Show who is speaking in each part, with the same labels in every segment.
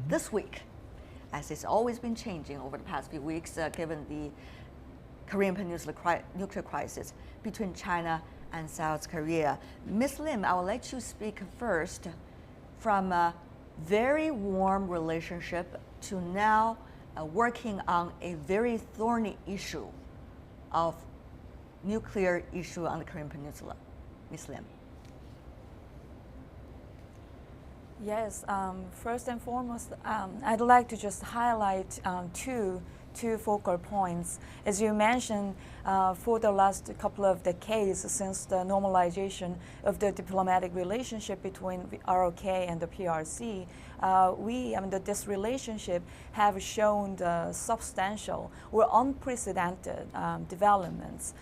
Speaker 1: this week, as it's always been changing over the past few weeks, given the Korean Peninsula nuclear crisis between China and South Korea. Ms. Lim, I will let you speak first. From a very warm relationship to now working on a very thorny issue of nuclear issue on the Korean Peninsula. Ms. Lim.
Speaker 2: Yes, first and foremost, I'd like to just highlight two focal points. As you mentioned, for the last couple of decades since the normalization of the diplomatic relationship between the ROK and the PRC, this relationship have shown substantial or unprecedented developments.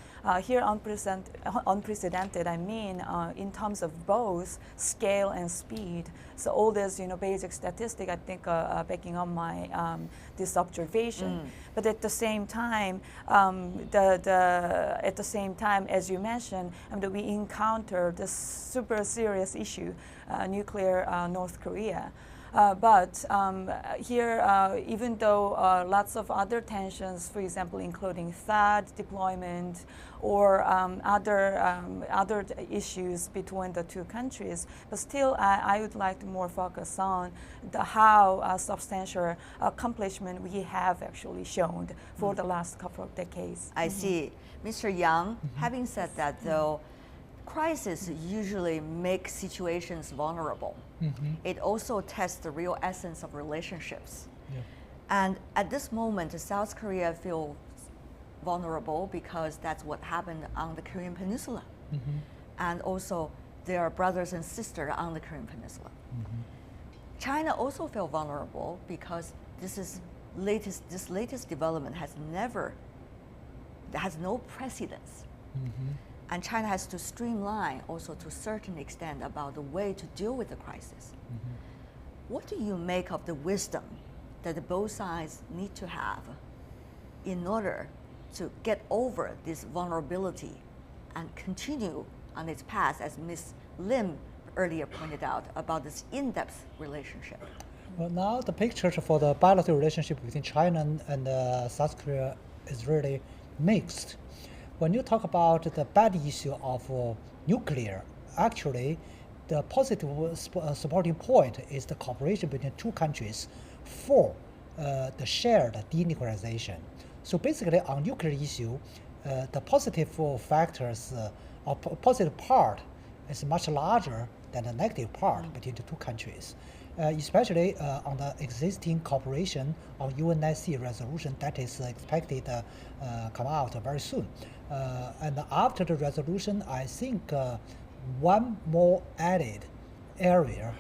Speaker 2: Here, unprecedented, I mean in terms of both scale and speed. So all this, basic statistic, I think, backing up my this observation. But at the same time, as you mentioned, we encounter this super serious issue, nuclear North Korea. But here, even though lots of other tensions, for example, including THAAD deployment or other issues between the two countries, but still, I would like to more focus on how substantial accomplishment we have actually shown for the last couple of decades.
Speaker 1: I see. Mr. Yang, having said that, though, crisis usually make situations vulnerable. It also tests the real essence of relationships.
Speaker 3: Yeah.
Speaker 1: And at this moment, South Korea feels vulnerable because that's what happened on the Korean Peninsula. And also, they are brothers and sisters on the Korean Peninsula. China also feel vulnerable because this latest development has no precedence. And China has to streamline also to a certain extent about the way to deal with the crisis. What do you make of the wisdom that both sides need to have in order to get over this vulnerability and continue on its path, as Ms. Lim earlier pointed out, about this in-depth relationship?
Speaker 3: Well, now the picture for the bilateral relationship between China and South Korea is really mixed. When you talk about the bad issue of nuclear, actually, the positive supporting point is the cooperation between two countries for the shared denuclearization. So basically, on nuclear issue, the positive factors or positive part is much larger than the negative part between the two countries. Especially on the existing cooperation on UNSC resolution that is expected come out very soon. And after the resolution, I think one more added area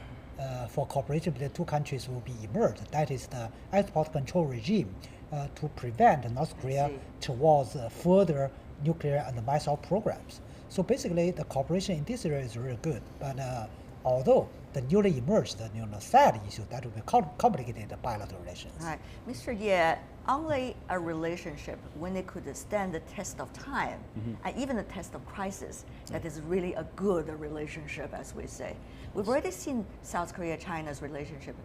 Speaker 3: for cooperation between the two countries will be emerged. That is the export control regime to prevent North Korea towards further nuclear and missile programs. So basically, the cooperation in this area is really good. But although the newly emerged, THAAD issue, that will be complicated bilateral relations.
Speaker 1: Right. Mr. Ye, only a relationship when it could stand the test of time and even the test of crisis, that is really a good relationship, as we say. We've already seen South Korea-China's relationship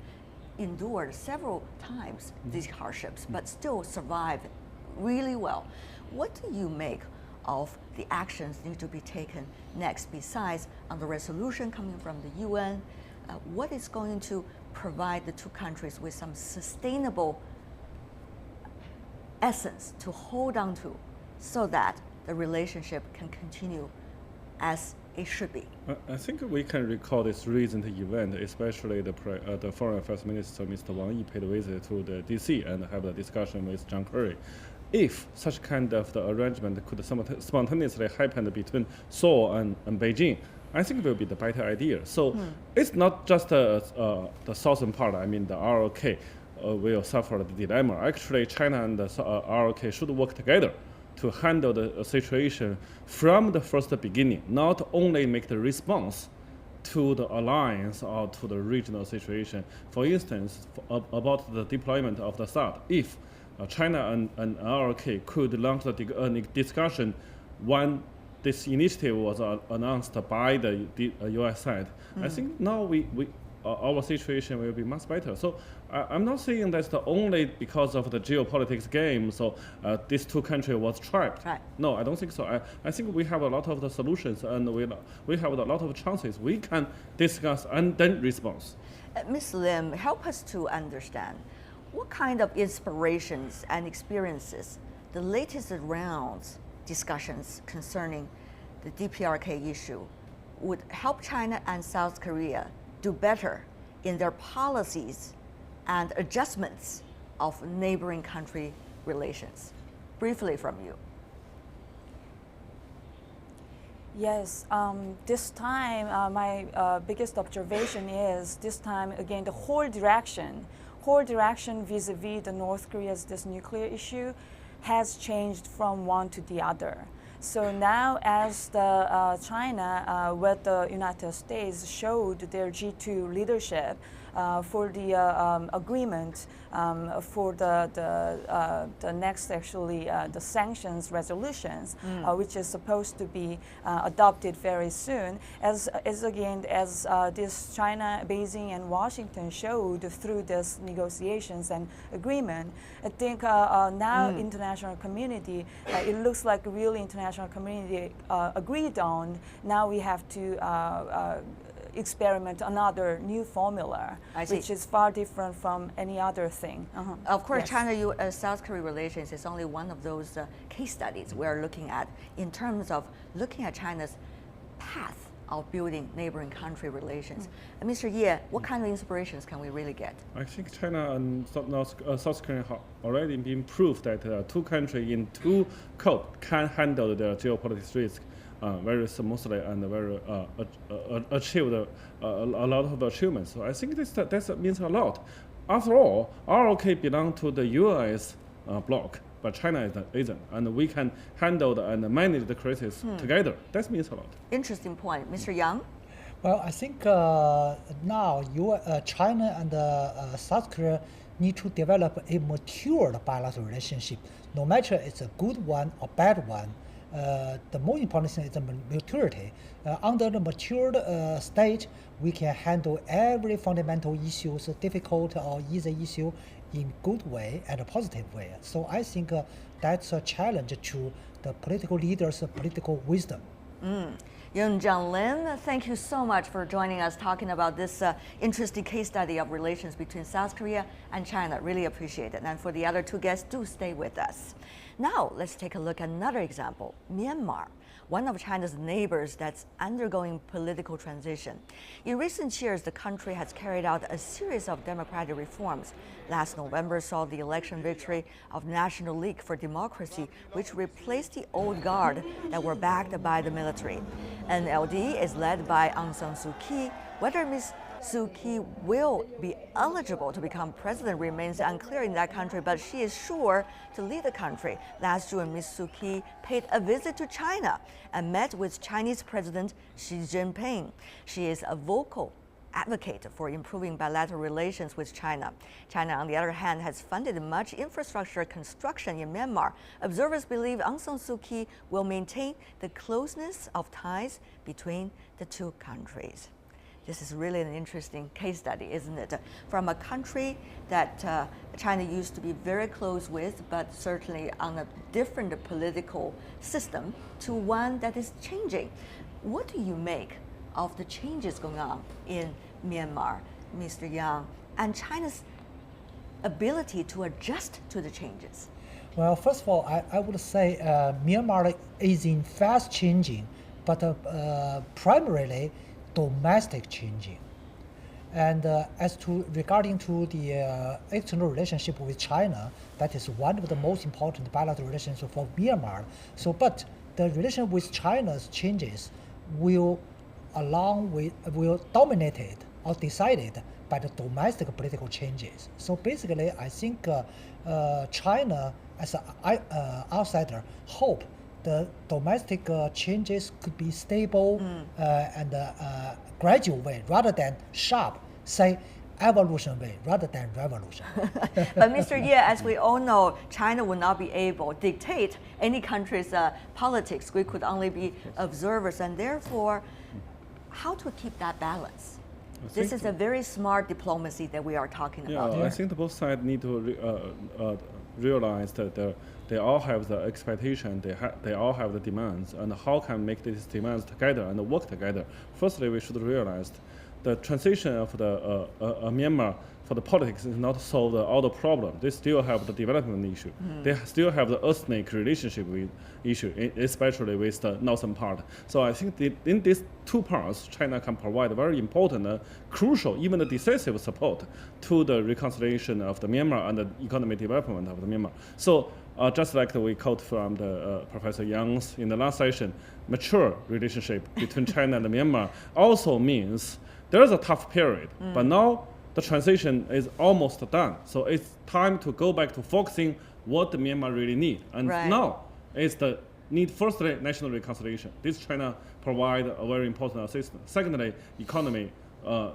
Speaker 1: endured several times these hardships, but still survived really well. What do you make of the actions need to be taken next, besides on the resolution coming from the UN? What is going to provide the two countries with some sustainable essence to hold on to so that the relationship can continue as it should be?
Speaker 4: I think we can recall this recent event, especially the Foreign Affairs Minister, Mr. Wang Yi, paid a visit to the DC and have a discussion with John Kerry. If such kind of the arrangement could spontaneously happen between Seoul and Beijing, I think it will be the better idea. So it's not just the southern part, the ROK will suffer the dilemma. Actually, China and the ROK should work together to handle the situation from the first beginning, not only make the response to the alliance or to the regional situation. For instance, about the deployment of the THAAD, if China and ROK could launch the discussion when this initiative was announced by the US side, I think now our situation will be much better. So I'm not saying that's the only because of the geopolitics game. So these two countries was trapped.
Speaker 1: Right.
Speaker 4: No, I don't think so. I think we have a lot of the solutions and we have a lot of chances. We can discuss and then respond.
Speaker 1: Ms. Lim, help us to understand what kind of inspirations and experiences the latest rounds discussions concerning the DPRK issue would help China and South Korea do better in their policies and adjustments of neighboring country relations. Briefly from you.
Speaker 2: Yes, this time my biggest observation is this time again the whole direction vis-a-vis the North Korea's this nuclear issue has changed from one to the other. So now as the China with the United States showed their G2 leadership for the agreement for the next actually the sanctions resolutions, which is supposed to be adopted very soon. As this China, Beijing, and Washington showed through this negotiations and agreement, I think now international community, it looks like really international community agreed on. Now we have to experiment another new formula, which is far different from any other thing.
Speaker 1: Of course,
Speaker 2: Yes.
Speaker 1: China-South Korea relations is only one of those case studies we're looking at in terms of looking at China's path of building neighboring country relations. Mr. Ye, what kind of inspirations can we really get?
Speaker 4: I think China and South Korea have already been proved that two countries in two COP can handle their geopolitics risk very smoothly and very achieved a lot of achievements. So I think that means a lot. After all, ROK belongs to the US bloc, but China isn't, and we can handle and manage the crisis together. That means a lot.
Speaker 1: Interesting point. Mr. Yang?
Speaker 3: Well, I think now China and South Korea need to develop a matured bilateral relationship, no matter it's a good one or bad one. The most important thing is the maturity. Under the matured stage, we can handle every fundamental issues, difficult or easy issue, in good way and a positive way. So I think that's a challenge to the political leaders' political wisdom.
Speaker 1: Yoon Jung-lin, thank you so much for joining us talking about this interesting case study of relations between South Korea and China. Really appreciate it. And for the other two guests, do stay with us. Now, let's take a look at another example, Myanmar, one of China's neighbors that's undergoing political transition. In recent years, the country has carried out a series of democratic reforms. Last November saw the election victory of National League for Democracy, which replaced the old guard that were backed by the military. NLD is led by Aung San Suu Kyi. Whether Ms. Suu Kyi will be eligible to become president remains unclear in that country, but she is sure to lead the country. Last June, Ms. Suu Kyi paid a visit to China and met with Chinese President Xi Jinping. She is a vocal advocate for improving bilateral relations with China. China, on the other hand, has funded much infrastructure construction in Myanmar. Observers believe Aung San Suu Kyi will maintain the closeness of ties between the two countries. This is really an interesting case study, isn't it? From a country that China used to be very close with, but certainly on a different political system, to one that is changing. What do you make of the changes going on in Myanmar, Mr. Yang, and China's ability to adjust to the changes?
Speaker 3: Well, first of all, I would say Myanmar is in fast changing, but primarily domestic changing. And as to regarding to the external relationship with China, that is one of the most important bilateral relations for Myanmar. So, but the relation with China's changes will dominated or decided by the domestic political changes. So basically, I think China, as an outsider, hope the domestic changes could be stable and gradual way, rather than sharp, say, evolution way, rather than revolution.
Speaker 1: But Mr. Ye, as we all know, China will not be able to dictate any country's politics. We could only be observers, and therefore, how to keep that balance? This is a very smart diplomacy that we are talking about
Speaker 4: Yeah,
Speaker 1: here.
Speaker 4: I think both sides need to realize that they all have the expectation, they all have the demands, and how can make these demands together and work together. Firstly, we should realize the transition of the Myanmar for the politics is not solve all the problem. They still have the development issue. They still have the ethnic relationship issue, especially with the northern part. So I think in these two parts, China can provide very important, crucial, even the decisive support to the reconciliation of the Myanmar and the economic development of the Myanmar. So just like we quote from the Professor Young's in the last session, mature relationship between China and Myanmar also means there is a tough period, but now the transition is almost done. So it's time to go back to focusing what the Myanmar really need. And now is the need, firstly, national reconciliation. This China provide a very important assistance. Secondly, economy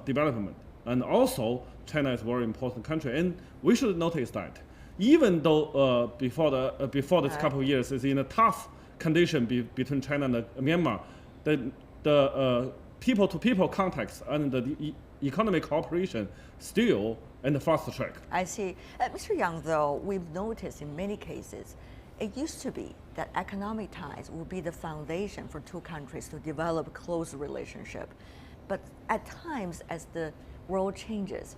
Speaker 4: development. And also, China is a very important country. And we should notice that even though before this couple of years is in a tough condition between China and Myanmar, the people-to-people context and the economic cooperation still in the fast track.
Speaker 1: I see. Mr. Yang, though, we've noticed in many cases, it used to be that economic ties would be the foundation for two countries to develop close relationship. But at times, as the world changes,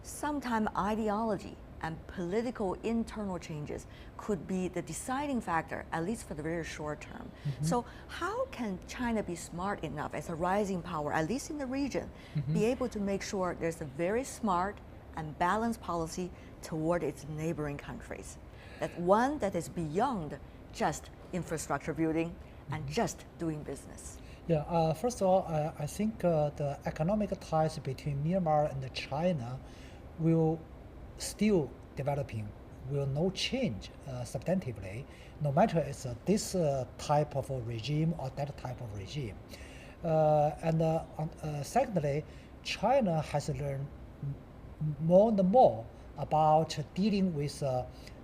Speaker 1: sometimes ideology and political internal changes could be the deciding factor, at least for the very short term. So how can China be smart enough as a rising power, at least in the region, be able to make sure there's a very smart and balanced policy toward its neighboring countries? That one that is beyond just infrastructure building and just doing business.
Speaker 3: Yeah, first of all, I think the economic ties between Myanmar and China will still developing, will not change substantively, no matter it's this type of a regime or that type of regime. Secondly, China has learned more and more about dealing with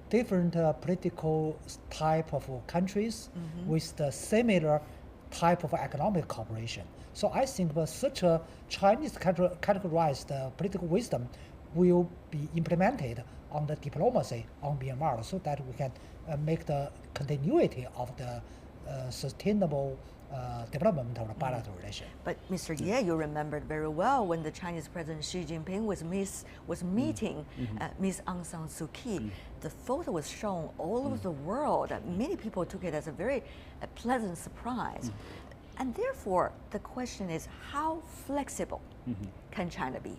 Speaker 3: different political type of countries with the similar type of economic cooperation. So I think such a Chinese categorized political wisdom will be implemented on the diplomacy on Myanmar so that we can make the continuity of the sustainable development of the bilateral relation.
Speaker 1: But Mr. Ye, you remembered very well when the Chinese President Xi Jinping was meeting Ms. Aung San Suu Kyi. The photo was shown all over the world. Many people took it as a very pleasant surprise. And therefore, the question is, how flexible can China be?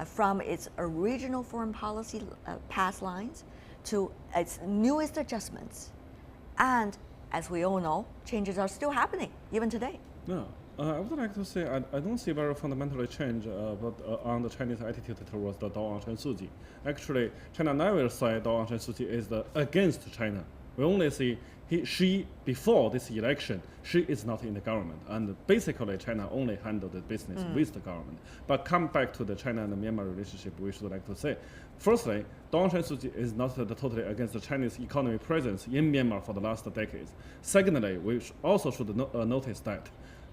Speaker 1: From its original foreign policy past lines to its newest adjustments. And as we all know, changes are still happening, even today.
Speaker 4: No, I would like to say I don't see very fundamentally change on the Chinese attitude towards the Dao Aung San Suu Kyi. Actually, China never said Dao Aung San Suu Kyi is against China. We only see she, before this election, she is not in the government. And basically, China only handled the business with the government. But come back to the China and the Myanmar relationship, we should like to say, firstly, Dao Aung San Suu Kyi is not totally against the Chinese economic presence in Myanmar for the last decades. Secondly, we also should notice that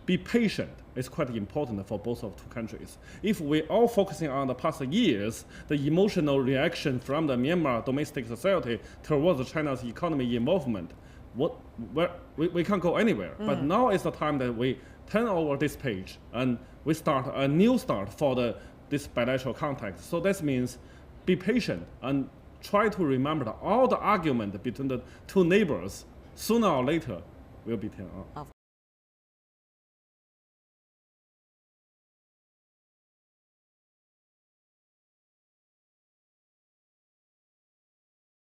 Speaker 4: be patient is quite important for both of two countries. If we all focusing on the past years, the emotional reaction from the Myanmar domestic society towards China's economy involvement, we can't go anywhere. But now is the time that we turn over this page and we start a new start for this bilateral contact. So that means be patient and try to remember that all the argument between the two neighbors sooner or later will be turned off.
Speaker 1: Of